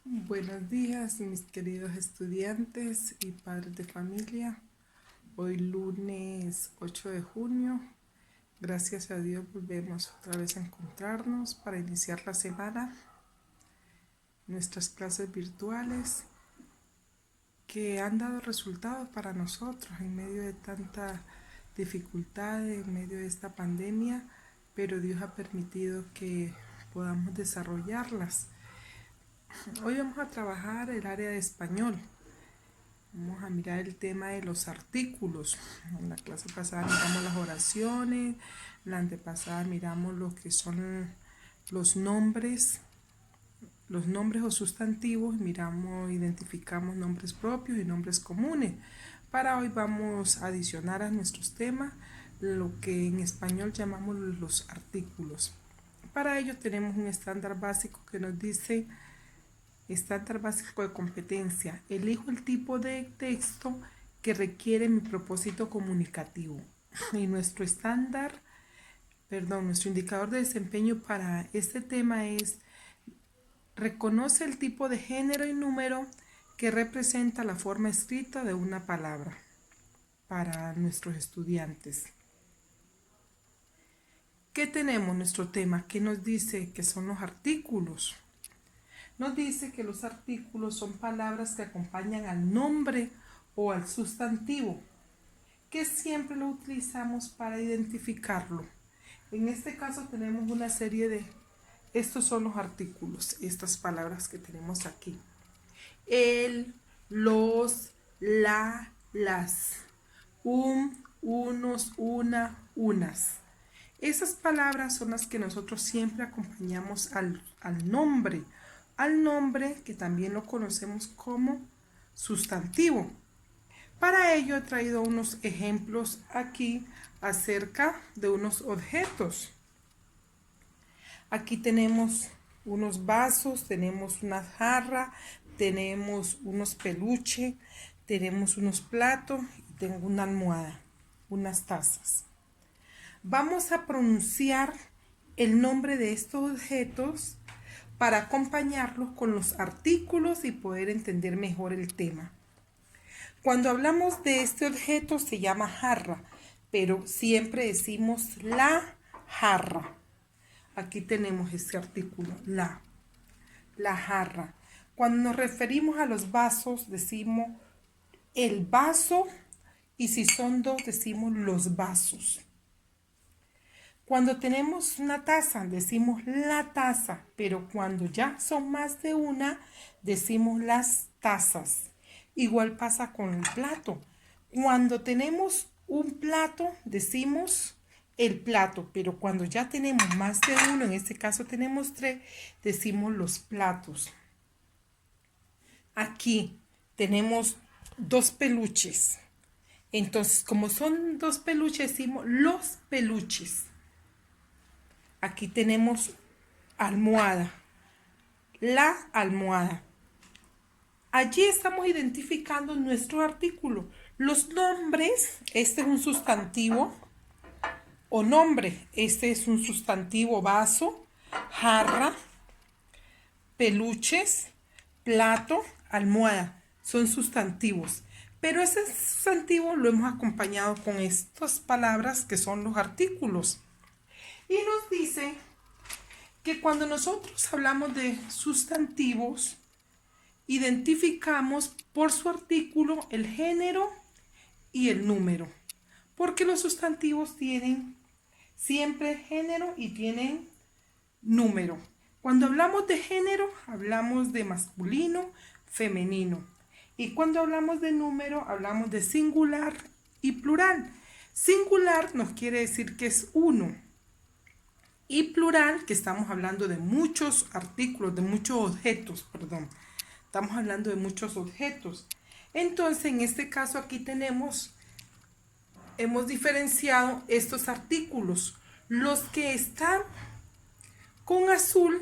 Buenos días, mis queridos estudiantes y padres de familia. Hoy lunes 8 de junio, gracias a Dios volvemos otra vez a encontrarnos para iniciar la semana, nuestras clases virtuales que han dado resultados para nosotros en medio de tanta dificultad, en medio de esta pandemia, pero Dios ha permitido que podamos desarrollarlas. Hoy vamos a trabajar el área de español. Vamos a mirar el tema de los artículos. En la clase pasada miramos las oraciones, la antepasada miramos lo que son los nombres o sustantivos, identificamos nombres propios y nombres comunes. Para hoy vamos a adicionar a nuestros temas lo que en español llamamos los artículos. Para ello tenemos un estándar básico que nos dice: estándar básico de competencia: elijo el tipo de texto que requiere mi propósito comunicativo. Y nuestro indicador de desempeño para este tema es: reconoce el tipo de género y número que representa la forma escrita de una palabra para nuestros estudiantes. ¿Qué tenemos? Nuestro tema, ¿qué nos dice que son los artículos? Nos dice que los artículos son palabras que acompañan al nombre o al sustantivo, que siempre lo utilizamos para identificarlo. En este caso tenemos una serie de... Estos son los artículos, estas palabras que tenemos aquí: el, los, la, las, unos, una, unas. Esas palabras son las que nosotros siempre acompañamos al nombre que también lo conocemos como sustantivo. Para ello he traído unos ejemplos aquí acerca de unos objetos. Aquí tenemos unos vasos, tenemos una jarra, tenemos unos peluches, tenemos unos platos y tengo una almohada, unas tazas. Vamos a pronunciar el nombre de estos objetos para acompañarlos con los artículos y poder entender mejor el tema. Cuando hablamos de este objeto se llama jarra, pero siempre decimos la jarra. Aquí tenemos este artículo, la jarra. Cuando nos referimos a los vasos decimos el vaso, y si son dos decimos los vasos. Cuando tenemos una taza decimos la taza, pero cuando ya son más de una decimos las tazas. Igual pasa con el plato. Cuando tenemos un plato decimos el plato, pero cuando ya tenemos más de uno, en este caso tenemos 3, decimos los platos. Aquí tenemos 2 peluches. Entonces, como son 2 peluches, decimos los peluches. Aquí tenemos almohada, la almohada. Allí estamos identificando nuestro artículo. Los nombres: este es un sustantivo o nombre, este es un sustantivo: vaso, jarra, peluches, plato, almohada. Son sustantivos. Pero ese sustantivo lo hemos acompañado con estas palabras que son los artículos. Y nos dice que cuando nosotros hablamos de sustantivos, identificamos por su artículo el género y el número, porque los sustantivos tienen siempre género y tienen número. Cuando hablamos de género, hablamos de masculino, femenino. Y cuando hablamos de número, hablamos de singular y plural. Singular nos quiere decir que es uno. Y plural, que estamos hablando de muchos artículos, de muchos objetos, perdón. Estamos hablando de muchos objetos. Entonces, en este caso aquí hemos diferenciado estos artículos. Los que están con azul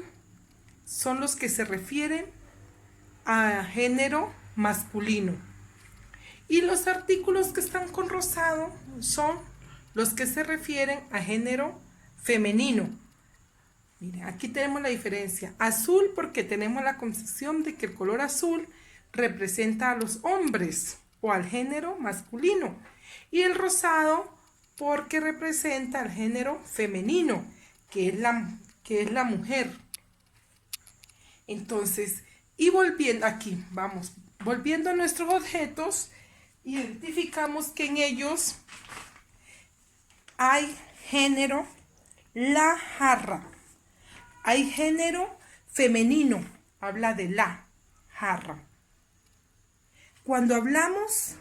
son los que se refieren a género masculino. Y los artículos que están con rosado son los que se refieren a género femenino. Miren, aquí tenemos la diferencia. Azul porque tenemos la concepción de que el color azul representa a los hombres o al género masculino. Y el rosado porque representa al género femenino, que es la mujer. Entonces, y volviendo aquí, vamos, volviendo a nuestros objetos, identificamos que en ellos hay género, la jarra. Hay género femenino, habla de la jarra. Cuando hablamos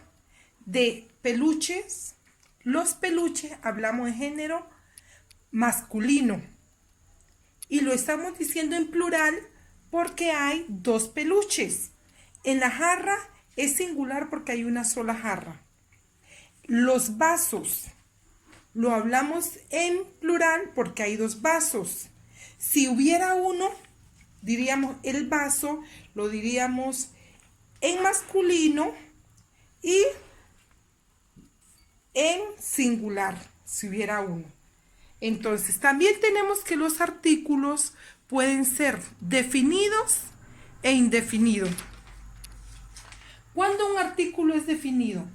de peluches, los peluches hablamos de género masculino. Y lo estamos diciendo en plural porque hay dos peluches. En la jarra es singular porque hay una sola jarra. Los vasos lo hablamos en plural porque hay dos vasos. Si hubiera uno, diríamos el vaso, lo diríamos en masculino y en singular, si hubiera uno. Entonces, también tenemos que los artículos pueden ser definidos e indefinidos. ¿Cuándo un artículo es definido?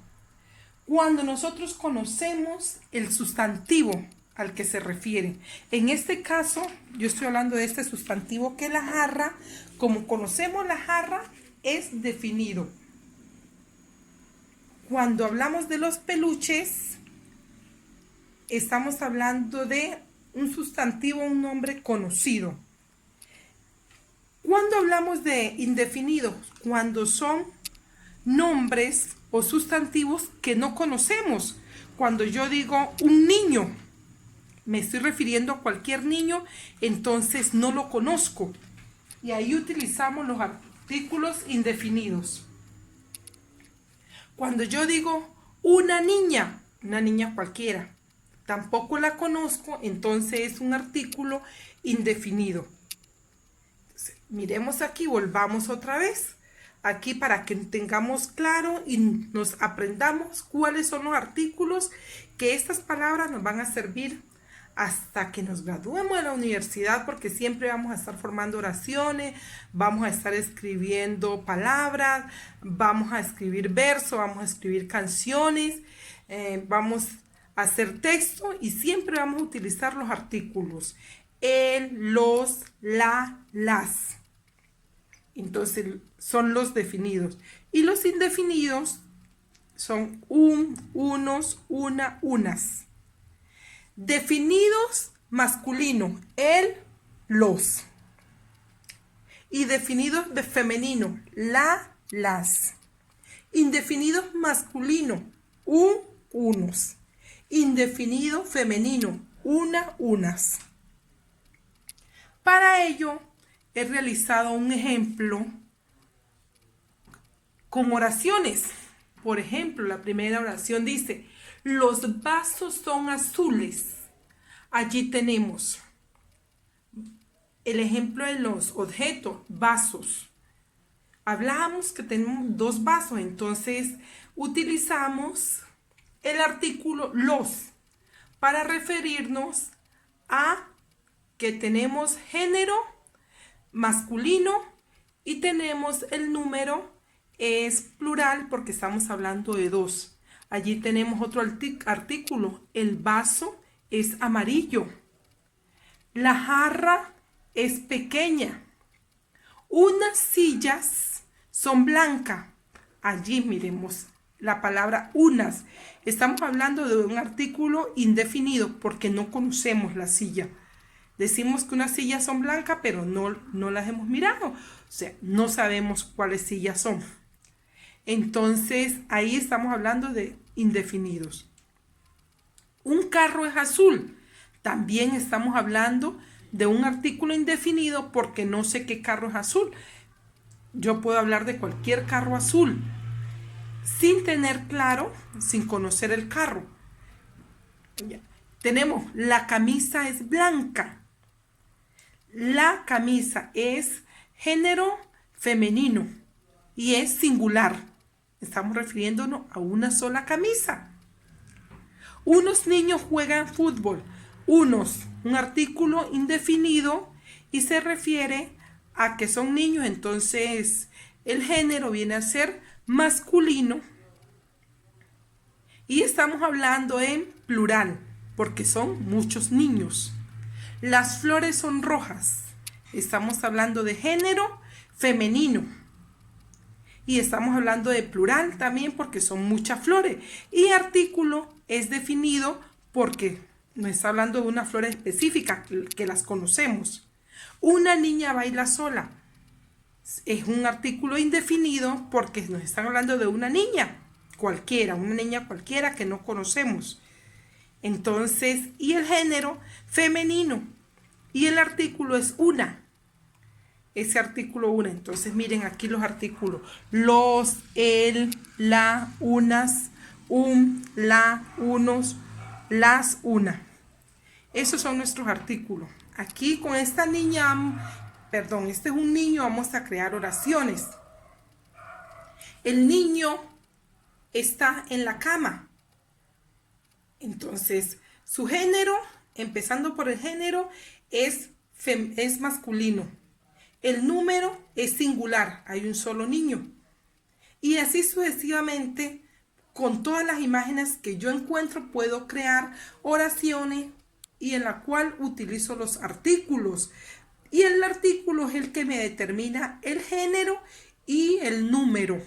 Cuando nosotros conocemos el sustantivo al que se refiere. En este caso, yo estoy hablando de este sustantivo que es la jarra. Como conocemos la jarra, es definido. Cuando hablamos de los peluches, estamos hablando de un sustantivo, un nombre conocido. Cuando hablamos de indefinidos, cuando son nombres o sustantivos que no conocemos. Cuando yo digo un niño, me estoy refiriendo a cualquier niño, entonces no lo conozco. Y ahí utilizamos los artículos indefinidos. Cuando yo digo una niña cualquiera, tampoco la conozco, entonces es un artículo indefinido. Entonces, miremos aquí, volvamos otra vez. Aquí para que tengamos claro y nos aprendamos cuáles son los artículos, que estas palabras nos van a servir hasta que nos graduemos de la universidad, porque siempre vamos a estar formando oraciones, vamos a estar escribiendo palabras, vamos a escribir versos, vamos a escribir canciones, vamos a hacer texto y siempre vamos a utilizar los artículos. El, los, la, las. Entonces son los definidos. Y los indefinidos son unos, una, unas. Definidos masculino, el, los. Y definidos de femenino, la, las. Indefinidos masculino, unos. Indefinido femenino, una, unas. Para ello, he realizado un ejemplo con oraciones. Por ejemplo, la primera oración dice: los vasos son azules. Allí tenemos el ejemplo de los objetos, vasos. Hablábamos que tenemos dos vasos, entonces utilizamos el artículo los para referirnos a que tenemos género masculino y tenemos el número, es plural porque estamos hablando de dos. Allí tenemos otro artículo, el vaso es amarillo, la jarra es pequeña, unas sillas son blancas. Allí miremos la palabra unas. Estamos hablando de un artículo indefinido porque no conocemos la silla. Decimos que unas sillas son blancas, pero no las hemos mirado. O sea, no sabemos cuáles sillas son. Entonces, ahí estamos hablando de indefinidos. Un carro es azul. También estamos hablando de un artículo indefinido porque no sé qué carro es azul. Yo puedo hablar de cualquier carro azul sin tener claro, sin conocer el carro. Ya. Tenemos la camisa es blanca. La camisa es género femenino y es singular. Estamos refiriéndonos a una sola camisa. Unos niños juegan fútbol. Unos, un artículo indefinido y se refiere a que son niños, entonces el género viene a ser masculino y estamos hablando en plural porque son muchos niños. Las flores son rojas, estamos hablando de género femenino. Y estamos hablando de plural también porque son muchas flores. Y artículo es definido porque nos está hablando de una flor específica que las conocemos. Una niña baila sola. Es un artículo indefinido porque nos están hablando de una niña cualquiera, que no conocemos. Entonces, y el género femenino. Y el artículo es una. Ese artículo una. Entonces miren aquí los artículos. Los, el, la, unas, la, unos, las, una. Esos son nuestros artículos. Aquí con esta niña, este es un niño, vamos a crear oraciones. El niño está en la cama. Entonces, su género, empezando por el género, es masculino. El número es singular, hay un solo niño. Y así sucesivamente, con todas las imágenes que yo encuentro, puedo crear oraciones y en la cual utilizo los artículos. Y el artículo es el que me determina el género y el número.